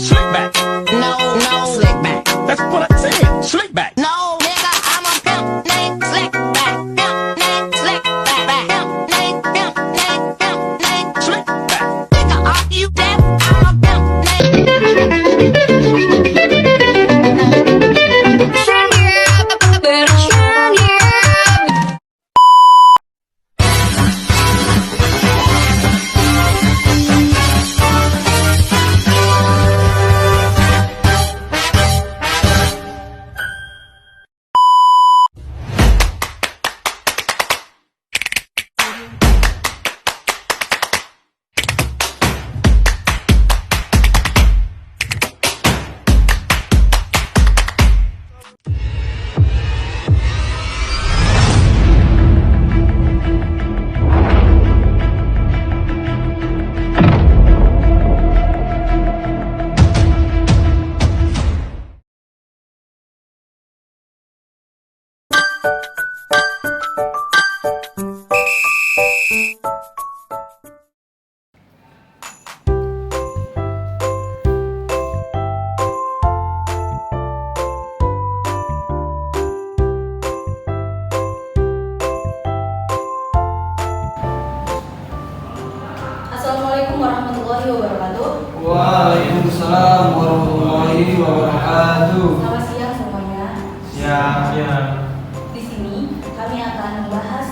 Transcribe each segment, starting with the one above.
Slick back. No, slick back. That's what I said. Slick back. No, nigga, I'm a pimp named Slick back. Pimp named Slick back. Pimp named Slick back. Nigga, are you deaf? I'm a pimp named. Assalamualaikum warahmatullahi wabarakatuh. Waalaikumsalam warahmatullahi wabarakatuh. Selamat siang semuanya. Siap. Di sini kami akan membahas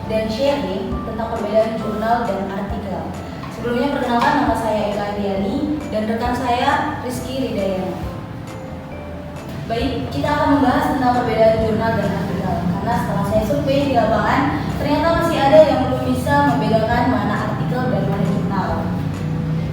dan sharing tentang perbedaan jurnal dan artikel. Sebelumnya perkenalkan, nama saya Eka Andriani dan rekan saya Rizky Ridayana. Baik, kita akan membahas tentang perbedaan jurnal dan artikel. Karena setelah saya survei di lapangan, ternyata masih ada yang belum bisa membedakan mana artikel dan mana jurnal.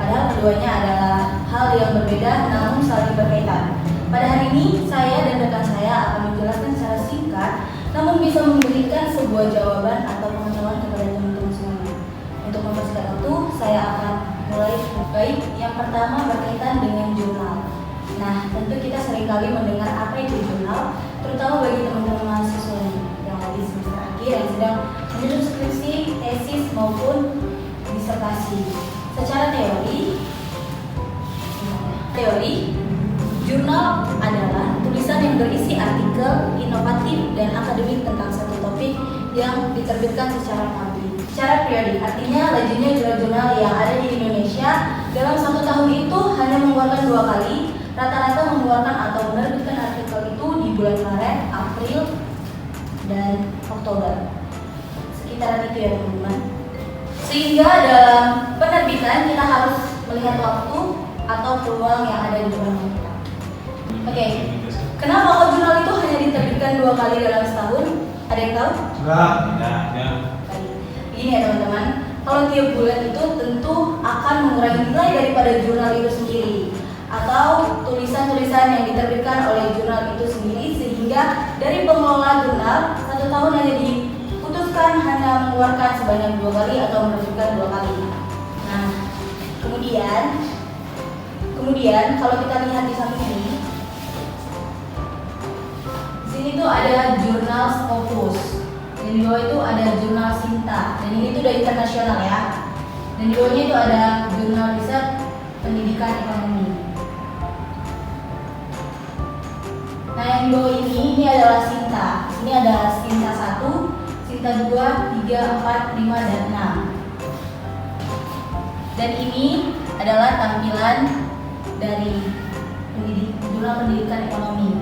Padahal keduanya adalah hal yang berbeda namun saling berkaitan. Pada hari ini, saya dan rekan saya akan menjelaskan secara singkat namun bisa memberikan sebuah jawaban atau pengetahuan kepada teman-teman semuanya. Untuk mempersingkat waktu, saya akan mulai. Baik, yang pertama berkaitan dengan jurnal. Nah, tentu kita seringkali mendengar apa itu jurnal, terutama bagi teman-teman mahasiswa yang lagi semester akhir yang sedang menyusun skripsi, tesis maupun disertasi. Secara teori, jurnal adalah tulisan yang berisi artikel inovatif dan akademik tentang satu topik yang diterbitkan secara publik. Secara periodik, artinya lajunya jurnal-jurnal yang ada di Indonesia dalam satu tahun itu hanya mengeluarkan 2 kali, rata-rata mengeluarkan atau menerbitkan artikel itu di bulan Maret, April, dan Oktober. Sekitaran itu ya teman-teman. Sehingga dalam penerbitan kita harus melihat waktu atau peluang yang ada di jurnal kita. Oke, kenapa kok jurnal itu hanya diterbitkan 2 kali dalam setahun? Ada yang tahu? Enggak. Baik. Begini ya teman-teman, kalau tiap bulan itu tentu akan mengurangi nilai daripada jurnal itu sendiri atau tulisan-tulisan yang diterbitkan oleh jurnal itu sendiri, sehingga dari pengelola jurnal 1 tahun hanya diputuskan hanya mengeluarkan sebanyak 2 kali atau menerbitkan 2 kali. Nah, kemudian kalau kita lihat di samping ini, di sini tuh ada jurnal Scopus, dan di bawah itu ada jurnal Sinta, dan ini tuh udah internasional ya. Dan di bawahnya itu ada jurnal riset pendidikan ekonomi. Nah, yang di bawah ini adalah Sinta. Ini ada Sinta 1, Sinta 2, 3, 4, 5, dan 6. Dan ini adalah tampilan dari jurnal pendidikan ekonomi.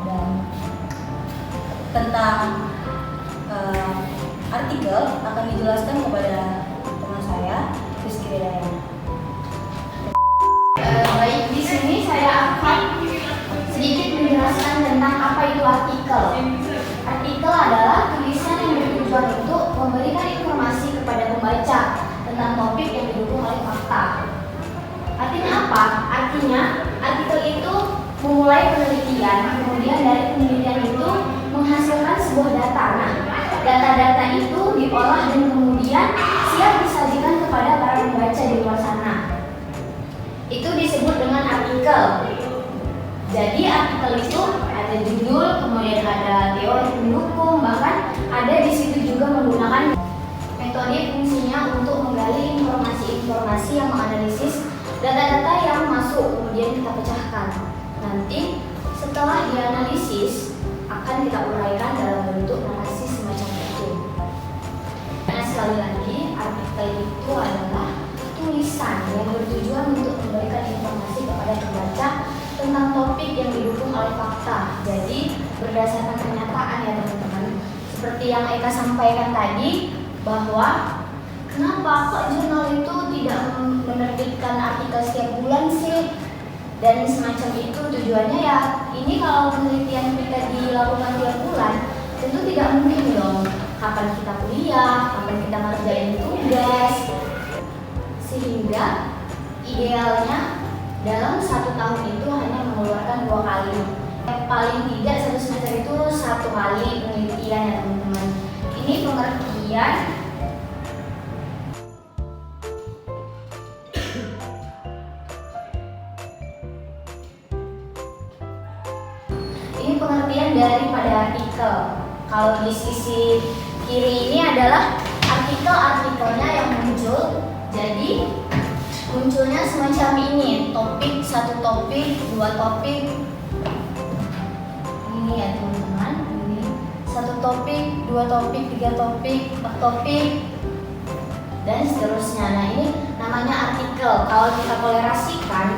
Dan tentang artikel akan dijelaskan kepada teman saya, Rizky Ridayana. Baik, di sini saya akan sedikit menjelaskan tentang apa itu artikel. Artikel adalah tulisan yang bertujuan untuk memberikan informasi kepada pembaca tentang topik yang didukung oleh fakta. Artinya apa? Artinya artikel itu memulai penelitian, kemudian dari penelitian itu menghasilkan sebuah data. Nah, data-data itu diolah dan kemudian siap disajikan kepada para pembaca di luar sana. Itu disebut dengan artikel. Jadi artikel itu ada judul, kemudian ada teori pendukung, bahkan ada di situ juga menggunakan metode fungsinya untuk menggali informasi-informasi yang menganalisis data-data yang masuk setelah dianalisis akan kita uraikan dalam bentuk narasi semacam itu. Nah, sekali lagi, artikel itu adalah tulisan yang bertujuan untuk memberikan informasi kepada pembaca tentang topik yang didukung oleh fakta. Jadi berdasarkan kenyataan ya teman-teman. Seperti yang Eka sampaikan tadi, bahwa kenapa kok jurnal itu tidak menerbitkan artikel setiap bulan sih? Dan semacam itu tujuannya ya, ini kalau penelitian kita dilakukan tiap bulan, tentu tidak mungkin dong. Kapan kita kuliah, kapan kita ngerjain tugas. Sehingga idealnya dalam 1 tahun itu hanya mengeluarkan 2 kali. Paling tidak 1 semester itu 1 kali penelitian ya teman-teman. Ini pengertian daripada artikel. Kalau di sisi kiri ini adalah artikel-artikelnya yang muncul. Jadi munculnya semacam ini, topik, 1 topik, 2 topik. Ini ya teman-teman, ini 1 topik, 2 topik, 3 topik, 4 topik, dan seterusnya. Nah, ini namanya artikel. Kalau kita kolerasikan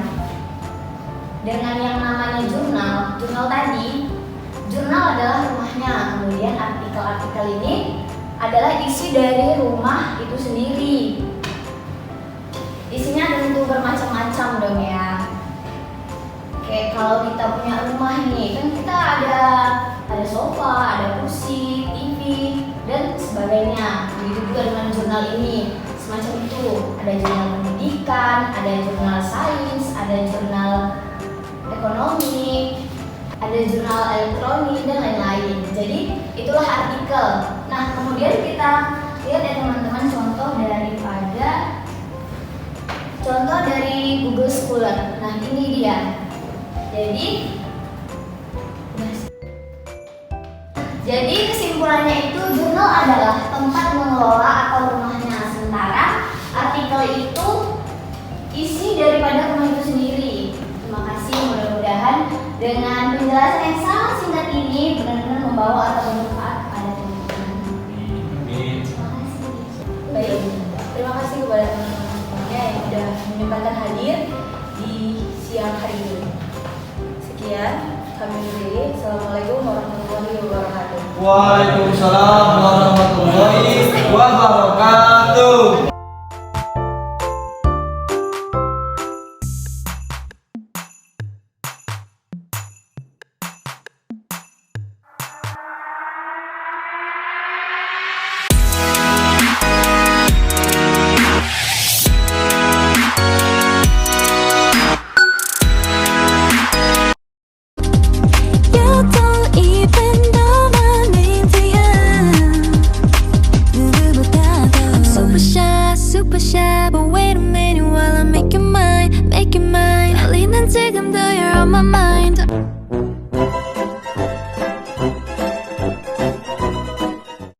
dengan yang namanya jurnal tadi, jurnal adalah rumahnya, kemudian artikel-artikel ini adalah isi dari rumah itu sendiri. Isinya tentu bermacam-macam dong ya. Kayak kalau kita punya rumah nih, kan kita ada sofa, ada kursi, TV, dan sebagainya. Begitu juga dengan jurnal ini, semacam itu. Ada jurnal pendidikan, ada jurnal sains, ada jurnal ekonomi, ada jurnal elektronik, dan lain-lain. Jadi itulah artikel. Nah, kemudian kita lihat ya teman-teman contoh dari Google Scholar. Nah, ini dia. Jadi kesimpulannya itu jurnal adalah tempat mengelola atau rumahnya, sementara artikel itu isi daripada rumah itu sendiri. Terima kasih, mudah-mudahan dengan penjelasan yang sangat singkat ini benar-benar membawa atau bermanfaat kepada teman-teman. Terima kasih. Baik, terima kasih kepada teman-teman semuanya yang sudah menyempatkan hadir di siang hari ini. Sekian, kami undur. Assalamualaikum warahmatullahi wabarakatuh. Waalaikumsalam warahmatullahi wabarakatuh.